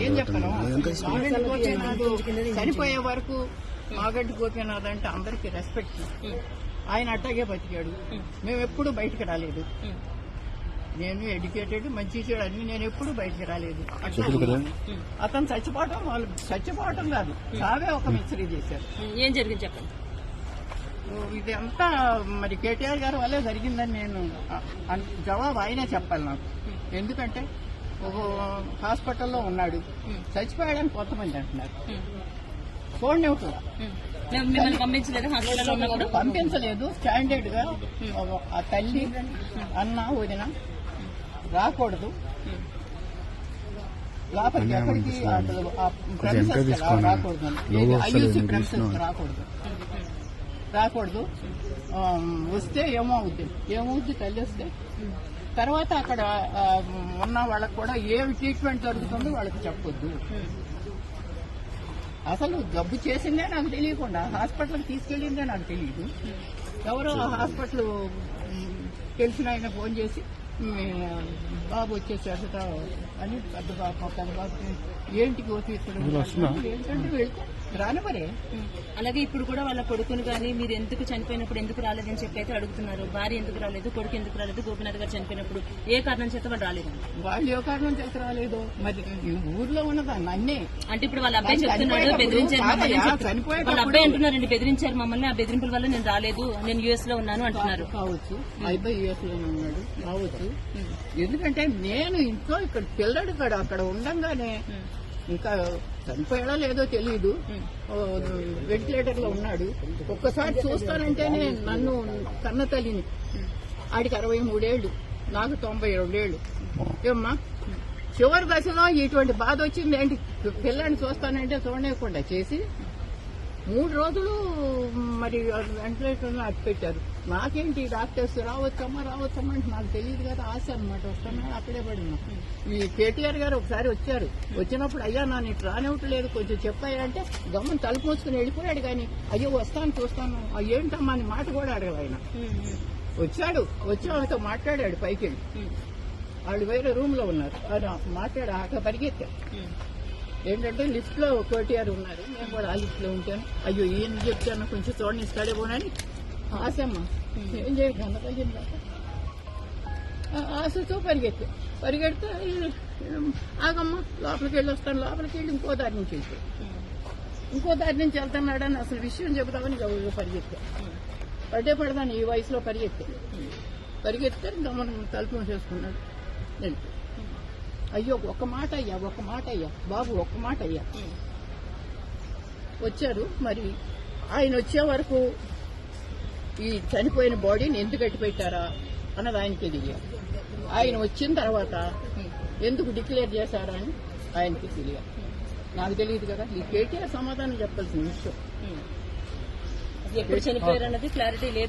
ఏం చెప్పను. మాగంటి గోపీనాథ్ చనిపోయే వరకు మాగంటి గోపీనాథ్ అంటే అందరికీ రెస్పెక్ట్. ఆయన అట్టాగే బతికాడు. మేము ఎప్పుడు బయటకు రాలేదు. నేను ఎడ్యుకేటెడ్, మంచి చెడు అన్ని, నేను ఎప్పుడు బయటకు రాలేదు. అతను చచ్చిపోవటం, వాళ్ళు చచ్చిపోవటం కాదు, చావే ఒక మిస్టరీ చేశారు. ఏం జరిగింది చెప్పండి. ఇది అంతా మరి కేటీఆర్ గారి వల్లే జరిగిందని నేను జవాబు ఆయనే చెప్పాలి నాకు. ఎందుకంటే ఒక హాస్పిటల్లో ఉన్నాడు, చచ్చిపోయాడని కొంతమంది అంటున్నారు. చూడండి కూడా పంపించలేదు. స్టాండర్డ్ గా ఆ తల్లి అన్న వదిన రాకూడదు లోపలికి, ఎక్కడికి రాకూడదు, ఐయూసీ ప్రెమిసెస్ రాకూడదు. వస్తే ఏమవుద్ది తల్లి వస్తే తర్వాత అక్కడ ఉన్న వాళ్ళకి కూడా ఏమి ట్రీట్మెంట్ జరుగుతుందో వాళ్ళకి చెప్పొద్దు. అసలు జబ్బు చేసిందే నాకు తెలియకుండా హాస్పిటల్కి తీసుకెళ్ళిందే నాకు తెలియదు. ఎవరో హాస్పిటల్ తెలిసిన ఆయన ఫోన్ చేసి బాబు వచ్చేసారు అని పెద్ద బాబు ఏంటికి ఏంటంటే వెళ్తే రాని మరే. అలాగే ఇప్పుడు కూడా వాళ్ళ కొడుకుని కానీ మీరు ఎందుకు చనిపోయినప్పుడు ఎందుకు రాలేదని చెప్పి అయితే అడుగుతున్నారు. భార్య ఎందుకు రాలేదు, కొడుకు ఎందుకు రాలేదు, గోపీనాథ్ గారు చనిపోయినప్పుడు ఏ కారణం చేత వాళ్ళు రాలేదు. వాళ్ళు ఏ కారణం చేత రాలేదు మరి ఊర్లో ఉన్నదాన్ని అన్నే. అంటే ఇప్పుడు వాళ్ళ అబ్బాయి చెప్తున్నాడు బెదిరించారు వాళ్ళ అబ్బాయి అంటున్నారండి, బెదిరించారు మమ్మల్ని, ఆ బెదిరింపుల వల్ల నేను రాలేదు, నేను యుఎస్ లో ఉన్నాను అంటున్నారు. కావచ్చు, అబ్బాయి యుఎస్ లో ఉన్నాడు కావచ్చు. ఎందుకంటే నేను ఇంట్లో ఇక్కడ పిల్లడు అక్కడ ఉండంగానే ఇంకా చనిపోయాడో లేదో తెలియదు, వెంటిలేటర్ లో ఉన్నాడు. ఒక్కసారి చూస్తానంటేనే నన్ను కన్న తల్లిని, ఆడికి 63 ఏళ్లు, నాకు 92 ఏళ్లు. ఏమ్మా చివరి దశలో ఇటువంటి బాధ వచ్చింది ఏంటి, పిల్లాన్ని చూస్తానంటే చూడలేకుండా చేసి 3 రోజులు మరి వెంటిలేటర్ లో అట్టు పెట్టారు. నాకేంటి డాక్టర్స్ రావచ్చమ్మా అంటే నాకు తెలియదు కదా, ఆశ అనమాట. వస్తున్నా అక్కడే పడినా. ఈ కేటీఆర్ గారు ఒకసారి వచ్చారు, వచ్చినప్పుడు అయ్యా నా నీకు రానివ్వట్లేదు కొంచెం చెప్పాయా అంటే గమ్మని తలుపు మూసుకుని వెళ్ళిపోయాడు. కానీ అయ్యో వస్తాను చూస్తాను ఏంటమ్మా అని మాట కూడా అడగదు ఆయన. వచ్చాడు, వచ్చి వాళ్ళతో మాట్లాడాడు పైకి వెళ్ళి. వాళ్ళు వేరే రూమ్ లో ఉన్నారు, మాట్లాడి పరిగెత్తారు. ఏంటంటే లిఫ్ట్ లో కేటీఆర్ ఉన్నారు, నేను కూడా ఆ లిఫ్ట్ లో ఉంటాను. అయ్యో ఈయన చెప్తాను కొంచెం చూడండి ఇస్తాడే పోనని ఆశమ్మ ఏం చేయదు అన్నది. ఆశతో పరిగెడితే ఆగమ్మ లోపలికి వెళ్ళి వస్తాను, లోపలికి వెళ్ళి ఇంకో దారి నుంచి వెళ్తున్నాడని అసలు విషయం చెబుతామని పరిగెత్తా. పడదాను ఈ వయసులో పరిగెత్తే గమనం తలుపు చేసుకున్నాడు. అయ్యో ఒక్క మాట అయ్యా బాబు, ఒక్క మాట అయ్యా. వచ్చారు. మరి ఆయన వచ్చే వరకు ఈ చనిపోయిన బాడీని ఎందుకు కట్టి పెట్టారా అన్నది ఆయనకి తెలియదు. ఆయన వచ్చిన తర్వాత ఎందుకు డిక్లేర్ చేశారా అని ఆయనకి తెలియదు. నాకు తెలియదు కదా. ఈ కేటీఆర్ సమాధానం చెప్పాల్సిన విషయం. ఎప్పుడు చనిపోయారన్నది క్లారిటీ లేదు.